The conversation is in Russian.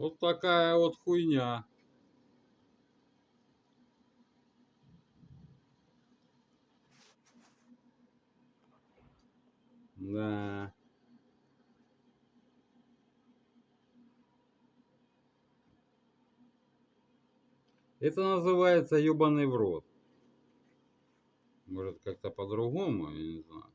Вот такая вот хуйня. Да. Это называется ёбаный в рот. Может, как-то по-другому, я не знаю.